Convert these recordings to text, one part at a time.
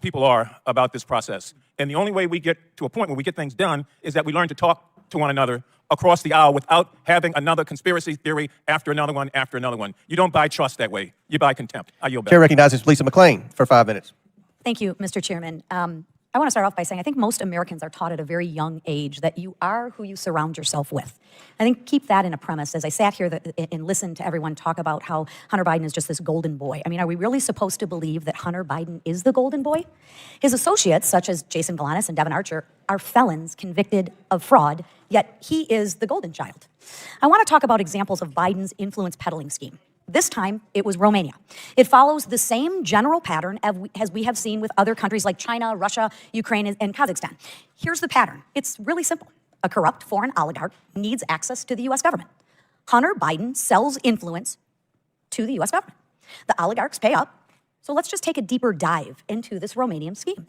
people are about this process. And the only way we get to a point where we get things done is that we learn to talk to one another across the aisle without having another conspiracy theory after another one after another one. You don't buy trust that way. You buy contempt. I yield back. Chair recognizes Lisa McClain for 5 minutes. Thank you, Mr. Chairman. I want to start off by saying I think most Americans are taught at a very young age that you are who you surround yourself with. I think keep that in a premise as I sat here and listened to everyone talk about how Hunter Biden is just this golden boy. I mean, are we really supposed to believe that Hunter Biden is the golden boy? His associates, such as Jason Galanis and Devin Archer, are felons convicted of fraud, yet he is the golden child. I want to talk about examples of Biden's influence peddling scheme. This time, it was Romania. It follows the same general pattern as we have seen with other countries like China, Russia, Ukraine, and Kazakhstan. Here's the pattern. It's really simple. A corrupt foreign oligarch needs access to the U.S. government. Hunter Biden sells influence to the U.S. government. The oligarchs pay up. So let's just take a deeper dive into this Romanian scheme.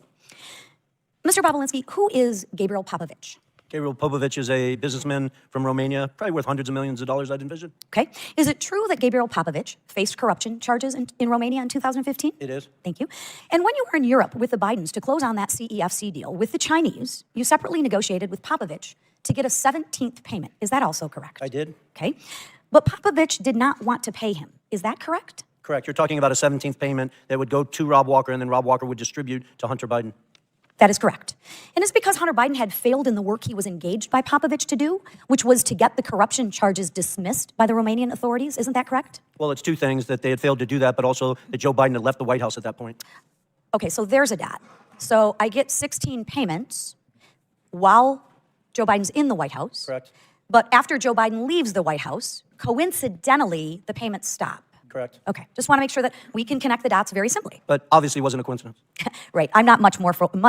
Mr. Bobulinski, who is Gabriel Popovich? Gabriel Popovich is a businessman from Romania, probably worth hundreds of millions of dollars, I'd envision. Okay. Is it true that Gabriel Popovich faced corruption charges in Romania in 2015? It is. Thank you. And when you were in Europe with the Bidens to close on that CEFC deal with the Chinese, you separately negotiated with Popovich to get a 17th payment. Is that also correct? I did. Okay. But Popovich did not want to pay him. Is that correct? Correct. You're talking about a 17th payment that would go to Rob Walker, and then Rob Walker would distribute to Hunter Biden. That is correct. And it's because Hunter Biden had failed in the work he was engaged by Popovich to do, which was to get the corruption charges dismissed by the Romanian authorities. Isn't that correct? Well, it's two things, that they had failed to do that, but also that Joe Biden had left the White House at that point. Okay, so there's a dot. So I get 16 payments while Joe Biden's in the White House. Correct. But after Joe Biden leaves the White House, coincidentally, the payments stop. Correct. Okay, just want to make sure that we can connect the dots very simply. But obviously it wasn't a coincidence. Right, I'm not much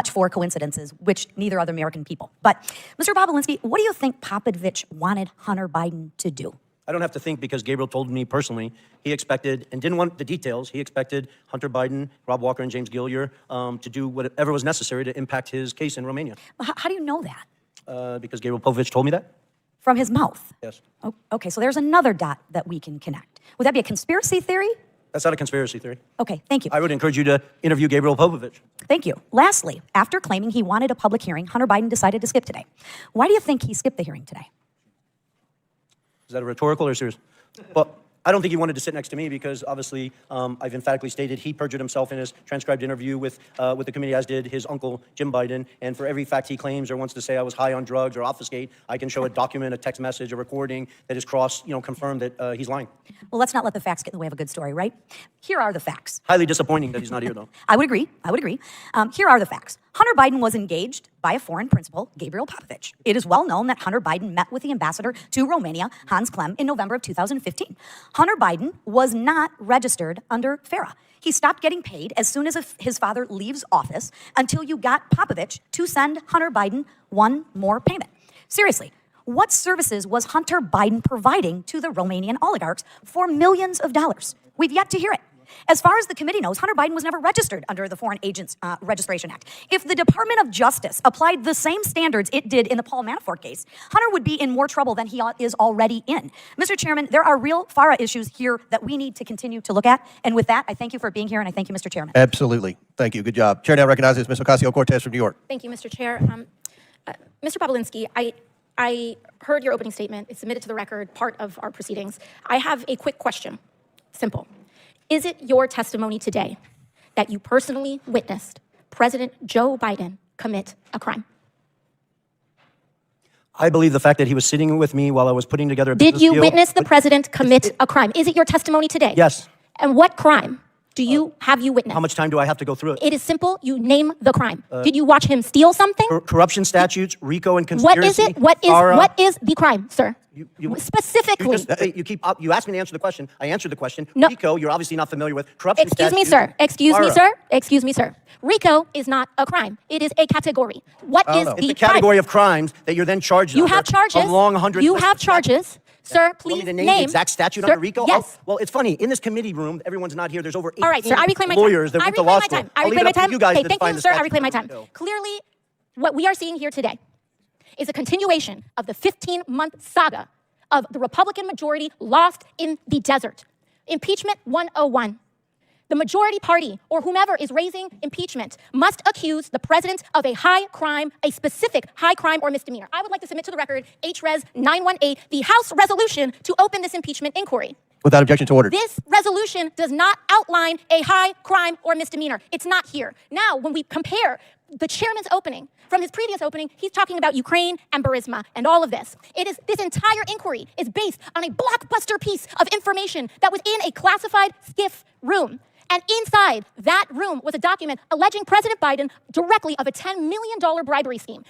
for coincidences, which neither are the American people. But Mr. Bobulinski, what do you think Popovich wanted Hunter Biden to do? I don't have to think, because Gabriel told me personally he expected, and didn't want the details, he expected Hunter Biden, Rob Walker, and James Gillier to do whatever was necessary to impact his case in Romania. How do you know that? Because Gabriel Popovich told me that. From his mouth? Yes. Oh, okay, so there's another dot that we can connect. Would that be a conspiracy theory? That's not a conspiracy theory. Okay, thank you. I would encourage you to interview Gabriel Popovich. Thank you. Lastly, after claiming he wanted a public hearing, Hunter Biden decided to skip today. Why do you think he skipped the hearing today? Is that a rhetorical or serious? Well, I don't think he wanted to sit next to me because obviously I've emphatically stated he perjured himself in his transcribed interview with the committee, as did his uncle, Jim Biden. And for every fact he claims or wants to say I was high on drugs or obfuscate, I can show a document, a text message, a recording that is confirmed that he's lying. Well, let's not let the facts get in the way of a good story, right? Here are the facts. Highly disappointing that he's not here, though. I would agree. Here are the facts. Hunter Biden was engaged by a foreign principal, Gabriel Popovich. It is well known that Hunter Biden met with the ambassador to Romania, Hans Klem, in November of 2015. Hunter Biden was not registered under FARA. He stopped getting paid as soon as his father leaves office until you got Popovich to send Hunter Biden one more payment. Seriously, what services was Hunter Biden providing to the Romanian oligarchs for millions of dollars? We've yet to hear it. As far as the committee knows, Hunter Biden was never registered under the Foreign Agents Registration Act. If the Department of Justice applied the same standards it did in the Paul Manafort case, Hunter would be in more trouble than he is already in. Mr. Chairman, there are real FARA issues here that we need to continue to look at. And with that, I thank you for being here, and I thank you, Mr. Chairman. Absolutely. Thank you. Good job. Chair now recognizes Ms. Ocasio-Cortez from New York. Thank you, Mr. Chair. Mr. Bobulinski, I heard your opening statement. It's submitted to the record, part of our proceedings. I have a quick question. Simple. Is it your testimony today that you personally witnessed President Joe Biden commit a crime? I believe the fact that he was sitting with me while I was putting together a Did business you deal witness the president commit a crime? Is it your testimony today? Yes. And what crime have you witnessed? How much time do I have to go through it? It is simple. You name the crime. Did you watch him steal something? Corruption statutes, RICO, and conspiracy. What is it? What is the crime, sir? Specifically. You asked me to answer the question. I answered the question. No. RICO, you're obviously not familiar with. Corruption Excuse me, statutes. sir. Excuse me, sir. RICO is not a crime. It is a category. What is the It's a category of crimes that you're then charged You under. have charges. A long 100. You have charges. Sir, please Want me to name the exact statute Sir, under RICO? Yes. Well, it's funny. In this committee room, everyone's not here. There's over 18 All right, sir. I reclaim my time. lawyers that went to law school. I reclaim my time. You guys Okay, to thank define you, the sir. I statute. reclaim my time. Clearly, what we are seeing here today is a continuation of the 15-month saga of the Republican majority lost in the desert. Impeachment 101. the majority party or whomever is raising impeachment must accuse the president of a high crime, a specific high crime or misdemeanor. I would like to submit to the record HRes 918, the House resolution to open this impeachment inquiry. Without objection to order. This resolution does not outline a high crime or misdemeanor. It's not here. Now, when we compare the chairman's opening from his previous opening, he's talking about Ukraine and Burisma and all of this. This entire inquiry is based on a blockbuster piece of information that was in a classified SCIF room. And inside that room was a document alleging President Biden directly of a $10 million bribery scheme,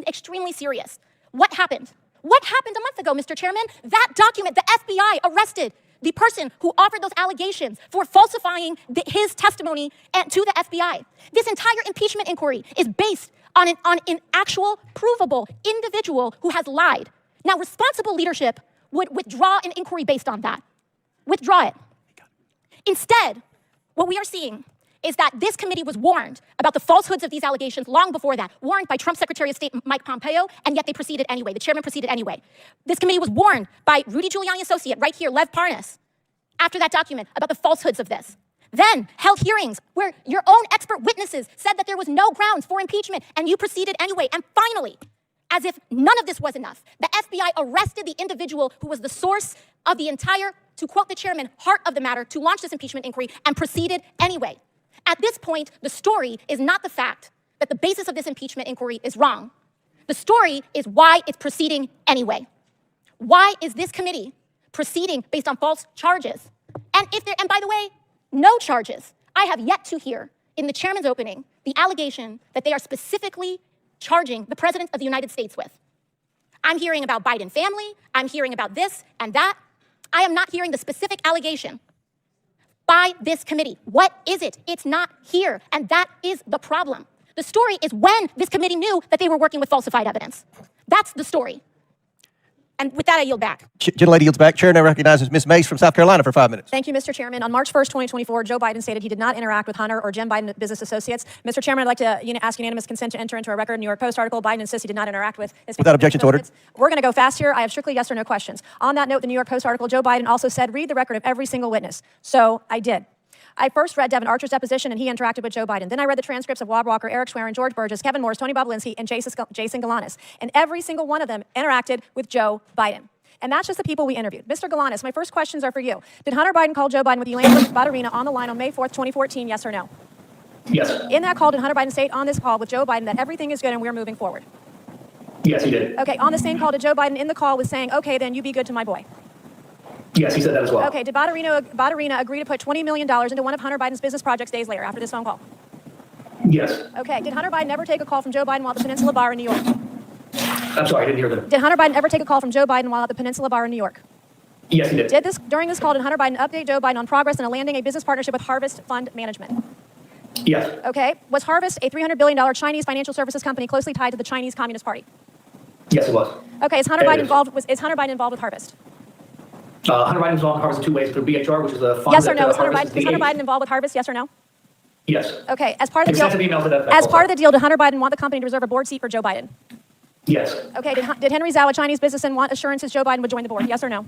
extremely serious. What happened? What happened a month ago, Mr. Chairman? That document, the FBI arrested the person who offered those allegations for falsifying his testimony to the FBI. This entire impeachment inquiry is based on an actual, provable individual who has lied. Now, responsible leadership would withdraw an inquiry based on that. Withdraw it. Instead, what we are seeing is that this committee was warned about the falsehoods of these allegations long before that, warned by Trump's Secretary of State Mike Pompeo, and yet they proceeded anyway. The chairman proceeded anyway. This committee was warned by Rudy Giuliani's associate right here, Lev Parnas, after that document about the falsehoods of this. Then held hearings where your own expert witnesses said that there was no grounds for impeachment, and you proceeded anyway. And finally, as if none of this was enough, the FBI arrested the individual who was the source of the entire, to quote the chairman, heart of the matter to launch this impeachment inquiry, and proceeded anyway. At this point, the story is not the fact that the basis of this impeachment inquiry is wrong. The story is why it's proceeding anyway. Why is this committee proceeding based on false charges? And by the way, no charges. I have yet to hear in the chairman's opening the allegation that they are specifically charging the president of the United States with. I'm hearing about Biden family. I'm hearing about this and that. I am not hearing the specific allegation by this committee. What is it? It's not here, and that is the problem. The story is when this committee knew that they were working with falsified evidence. That's the story. And with that, I yield back. Gentlelady yields back. Chair now recognizes Ms. Mace from South Carolina for 5 minutes. Thank you, Mr. Chairman. On March 1st, 2024, Joe Biden stated he did not interact with Hunter or Jim Biden business associates. Mr. Chairman, I'd like to ask unanimous consent to enter into a record New York Post article. Biden insists he did not interact with his Without objection to order. We're going to go fast here. I have strictly yes or no questions. On that note, the New York Post article, Joe Biden also said, read the record of every single witness. So I did. I first read Devin Archer's deposition, and he interacted with Joe Biden. Then I read the transcripts of Wab Walker, Eric Schwerin, George Burgess, Kevin Morris, Tony Bobulinski, and Jason Galanis. And every single one of them interacted with Joe Biden. And that's just the people we interviewed. Mr. Galanis, my first questions are for you. Did Hunter Biden call Joe Biden with Elaine Badarina on the line on May 4th, 2014, yes or no? Yes. In that call, did Hunter Biden state on this call with Joe Biden that everything is good and we're moving forward? Yes, he did. Okay, on the same call, did Joe Biden in the call was saying, okay, then you be good to my boy? Yes, he said that as well. Okay, did Badarina agree to put $20 million into one of Hunter Biden's business projects days later after this phone call? Yes. Okay, did Hunter Biden ever take a call from Joe Biden while at the Peninsula Bar in New York? I'm sorry, I didn't hear them. Did Hunter Biden ever take a call from Joe Biden while at the Peninsula Bar in New York? Yes, he did. During this call, did Hunter Biden update Joe Biden on progress in landing a business partnership with Harvest Fund Management? Yes. Okay, was Harvest a $300 billion Chinese financial services company closely tied to the Chinese Communist Party? Yes, it was. Okay, is Hunter Biden involved with Harvest? Hunter Biden is involved in Harvest in two ways, through BHR, which is the fund Yes or that, no? Is Hunter Harvest Biden involved with Harvest? Yes or no? Yes. Okay, as part of the deal, Extensive emails to that effect as also. part of the deal, did Hunter Biden want the company to reserve a board seat for Joe Biden? Yes. Okay, did Henry Zhao, a Chinese businessman, want assurances Joe Biden would join the board? Yes or no?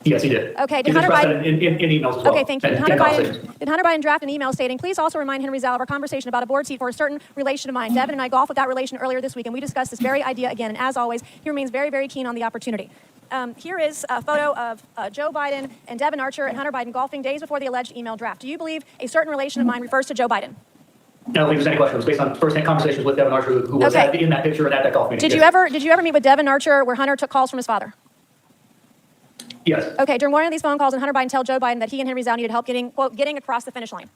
Yes, he did. Okay, did He Hunter expressed Biden- that in emails as well. Okay, thank you. And Did conversations. Hunter Biden draft an email stating, please also remind Henry Zhao of our conversation about a board seat for a certain relation of mine. Devin and I golfed with that relation earlier this week, and we discussed this very idea again. And as always, he remains very, very keen on the opportunity. Here is a photo of Joe Biden and Devin Archer and Hunter Biden golfing days before the alleged email draft. Do you believe a certain relation of mine refers to Joe Biden? I don't believe there's any question. It was based on first-hand conversations with Devin Archer, who was Okay. in that picture and at that golf meeting. Did you ever meet with Devin Archer where Hunter took calls from his father? Yes. Okay, during one of these phone calls, did Hunter Biden tell Joe Biden that he and Henry Zhao needed help getting across the finish line?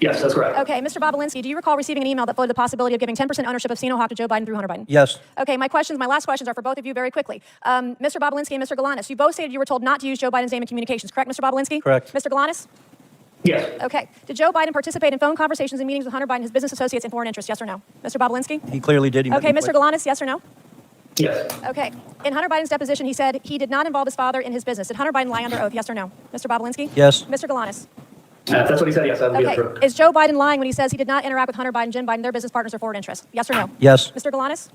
Yes, that's correct. Okay, Mr. Bobulinski, do you recall receiving an email that floated the possibility of giving 10% ownership of Sinohawk to Joe Biden through Hunter Biden? Yes. Okay, my last questions are for both of you very quickly. Mr. Bobulinski and Mr. Galanis, you both stated you were told not to use Joe Biden's name in communications, correct, Mr. Bobulinski? Correct. Mr. Galanis? Yes. Okay. Did Joe Biden participate in phone conversations and meetings with Hunter Biden, his business associates, and foreign interests, yes or no? Mr. Bobulinski? He clearly did. Okay, Mr. Galanis, yes or no? Yes. Okay. In Hunter Biden's deposition, he said he did not involve his father in his business. Did Hunter Biden lie under oath, yes or no? Mr. Bobulinski? Yes. Mr. Galanis? That's what he said, yes, that would be Okay. true. Is Joe Biden lying when he says he did not interact with Hunter Biden, Jim Biden, their business partners or forward interests? Yes or no? Yes. Mr. Galanis?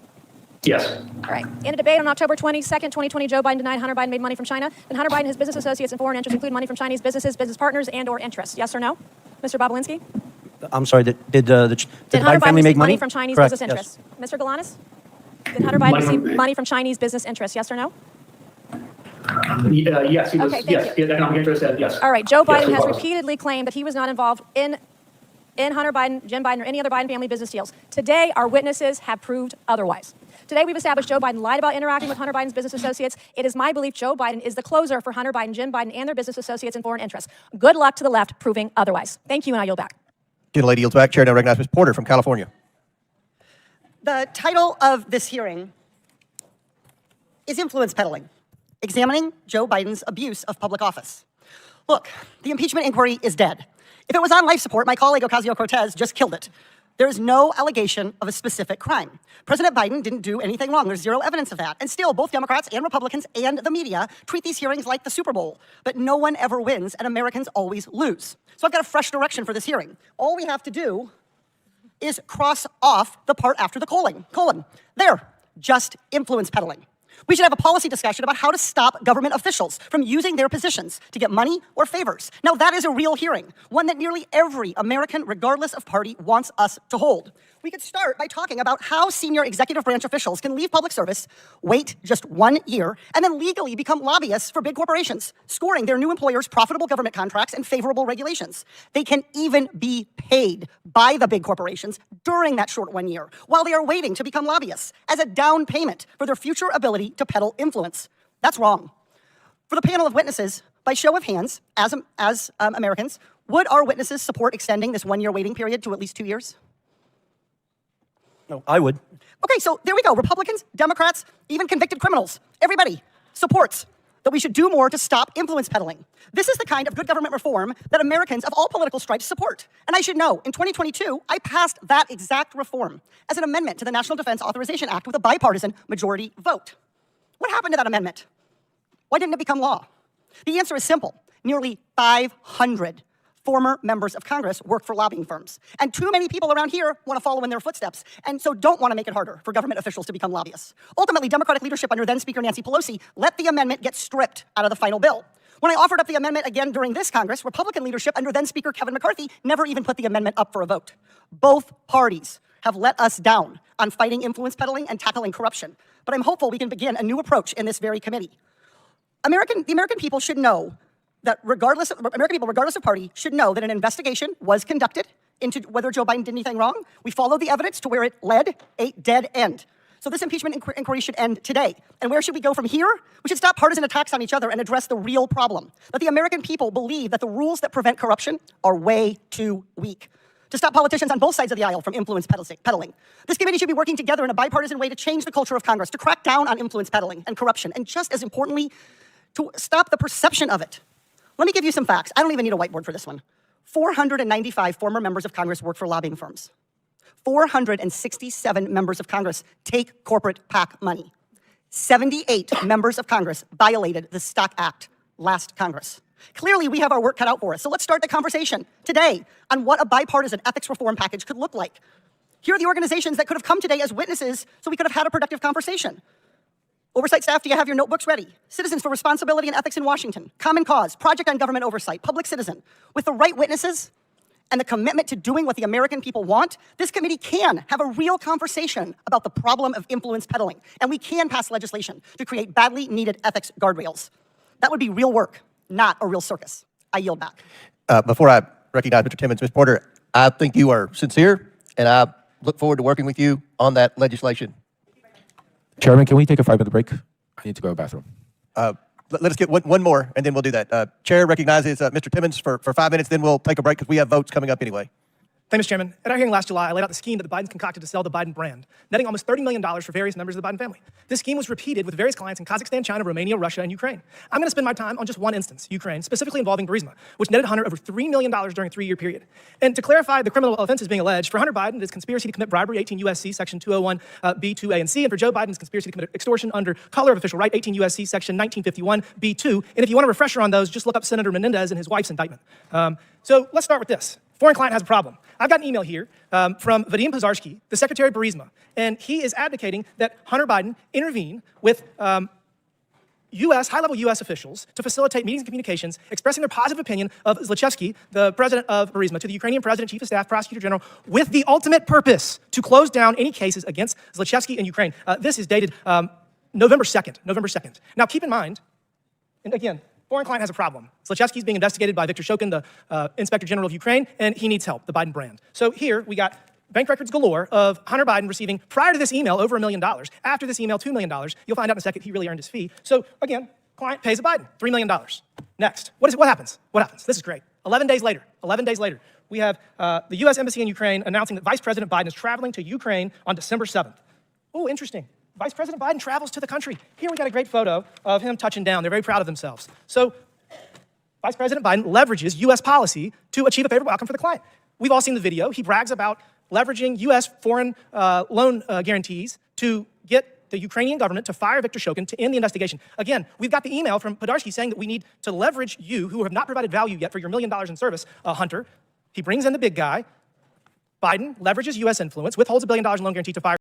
Yes. All right. In a debate on October 22nd, 2020, Joe Biden denied Hunter Biden made money from China, and Hunter Biden and his business associates and foreign interests include money from Chinese businesses, business partners, and/or interests. Yes or no? Mr. Bobulinski? I'm sorry, did the Did Hunter Biden family receive make money? from Chinese Correct, business yes. interests? Mr. Galanis? Did Hunter Biden Money receive from- money from Chinese business interests? Yes or no? Yes, he was, Okay, thank yes, you. he had economic interest, and yes. All right. Joe Yes, Biden he has was. repeatedly claimed that he was not involved in Hunter Biden, Jim Biden, or any other Biden family business deals. Today, our witnesses have proved otherwise. Today, we've established Joe Biden lied about interacting with Hunter Biden's business associates. It is my belief Joe Biden is the closer for Hunter Biden, Jim Biden, and their business associates and foreign interests. Good luck to the left proving otherwise. Thank you, and I yield back. Gentlelady yields back. Chair now recognizes Ms. Porter from California. The title of this hearing is Influence Peddling, examining Joe Biden's abuse of public office. Look, the impeachment inquiry is dead. If it was on life support, my colleague Ocasio-Cortez just killed it. There is no allegation of a specific crime. President Biden didn't do anything wrong. There's zero evidence of that. And still, both Democrats and Republicans and the media treat these hearings like the Super Bowl. But no one ever wins, and Americans always lose. So I've got a fresh direction for this hearing. All we have to do is cross off the part after the colon. There, just influence peddling. We should have a policy discussion about how to stop government officials from using their positions to get money or favors. Now, that is a real hearing, one that nearly every American, regardless of party, wants us to hold. We could start by talking about how senior executive branch officials can leave public service, wait just 1 year, and then legally become lobbyists for big corporations, scoring their new employers profitable government contracts and favorable regulations. They can even be paid by the big corporations during that short 1 year, while they are waiting to become lobbyists as a down payment for their future ability to peddle influence. That's wrong. For the panel of witnesses, by show of hands, as Americans, would our witnesses support extending this 1 year waiting period to at least 2 years? No, I would. Okay, so there we go. Republicans, Democrats, even convicted criminals, everybody supports that we should do more to stop influence peddling. This is the kind of good government reform that Americans of all political stripes support. And I should know, in 2022, I passed that exact reform as an amendment to the National Defense Authorization Act with a bipartisan majority vote. What happened to that amendment? Why didn't it become law? The answer is simple. Nearly 500 former members of Congress work for lobbying firms. And too many people around here want to follow in their footsteps, and so don't want to make it harder for government officials to become lobbyists. Ultimately, Democratic leadership under then Speaker Nancy Pelosi let the amendment get stripped out of the final bill. When I offered up the amendment again during this Congress, Republican leadership under then Speaker Kevin McCarthy never even put the amendment up for a vote. Both parties have let us down on fighting influence peddling and tackling corruption. But I'm hopeful we can begin a new approach in this very committee. The American people should know that regardless of party, should know that an investigation was conducted into whether Joe Biden did anything wrong. We followed the evidence to where it led a dead end. So this impeachment inquiry should end today. And where should we go from here? We should stop partisan attacks on each other and address the real problem. That the American people believe that the rules that prevent corruption are way too weak. To stop politicians on both sides of the aisle from influence peddling. This committee should be working together in a bipartisan way to change the culture of Congress, to crack down on influence peddling and corruption, and just as importantly, to stop the perception of it. Let me give you some facts. I don't even need a whiteboard for this one. 495 former members of Congress work for lobbying firms. 467 members of Congress take corporate PAC money. 78 members of Congress violated the Stock Act last Congress. Clearly, we have our work cut out for us. So let's start the conversation today on what a bipartisan ethics reform package could look like. Here are the organizations that could have come today as witnesses so we could have had a productive conversation. Oversight staff, do you have your notebooks ready? Citizens for Responsibility and Ethics in Washington, Common Cause, Project on Government Oversight, Public Citizen. With the right witnesses and the commitment to doing what the American people want, this committee can have a real conversation about the problem of influence peddling, and we can pass legislation to create badly needed ethics guardrails. That would be real work, not a real circus. I yield back. Before I recognize Mr. Timmons, Ms. Porter, I think you are sincere, and I look forward to working with you on that legislation. Chairman, can we take a 5-minute break? I need to go to the bathroom. Let us get one more, and then we'll do that. Chair recognizes Mr. Timmons for 5 minutes, then we'll take a break because we have votes coming up anyway. Thank you, Mr. Chairman. At our hearing last July, I laid out the scheme that the Bidens concocted to sell the Biden brand, netting almost $30 million for various members of the Biden family. This scheme was repeated with various clients in Kazakhstan, China, Romania, Russia, and Ukraine. I'm going to spend my time on just one instance, Ukraine, specifically involving Burisma, which netted Hunter over $3 million during a 3-year period. And to clarify the criminal offenses being alleged, for Hunter Biden, it is conspiracy to commit bribery, 18 U.S.C. Section 201 B, 2A, and C. And for Joe Biden, it's conspiracy to commit extortion under color of official right, 18 U.S.C. Section 1951 B, 2. And if you want a refresher on those, just look up Senator Menendez and his wife's indictment. So let's start with this. Foreign client has a problem. I've got an email here from Vadim Pozharsky, the Secretary of Burisma, and he is advocating that Hunter Biden intervene with high-level U.S. officials to facilitate meetings and communications expressing their positive opinion of Zlochevsky, the president of Burisma, to the Ukrainian president, chief of staff, prosecutor general, with the ultimate purpose to close down any cases against Zlochevsky in Ukraine. This is dated November 2nd. Now, keep in mind, and again, foreign client has a problem. Zlochevsky is being investigated by Viktor Shokin, the Inspector General of Ukraine, and he needs help, the Biden brand. So here we got bank records galore of Hunter Biden receiving, prior to this email, over $1 million. After this email, $2 million. You'll find out in a second he really earned his fee. So again, client pays a Biden $3 million. Next, what happens? This is great. 11 days later, we have the U.S. Embassy in Ukraine announcing that Vice President Biden is traveling to Ukraine on December 7th. Oh, interesting. Vice President Biden travels to the country. Here we got a great photo of him touching down. They're very proud of themselves. So Vice President Biden leverages U.S. policy to achieve a favorable outcome for the client. We've all seen the video. He brags about leveraging U.S. foreign loan guarantees to get the Ukrainian government to fire Viktor Shokin to end the investigation. Again, we've got the email from Pozharsky saying that we need to leverage you, who have not provided value yet for your $1 million in service, Hunter. He brings in the big guy. Biden leverages U.S. influence, withholds $1 billion in loan guarantee to fire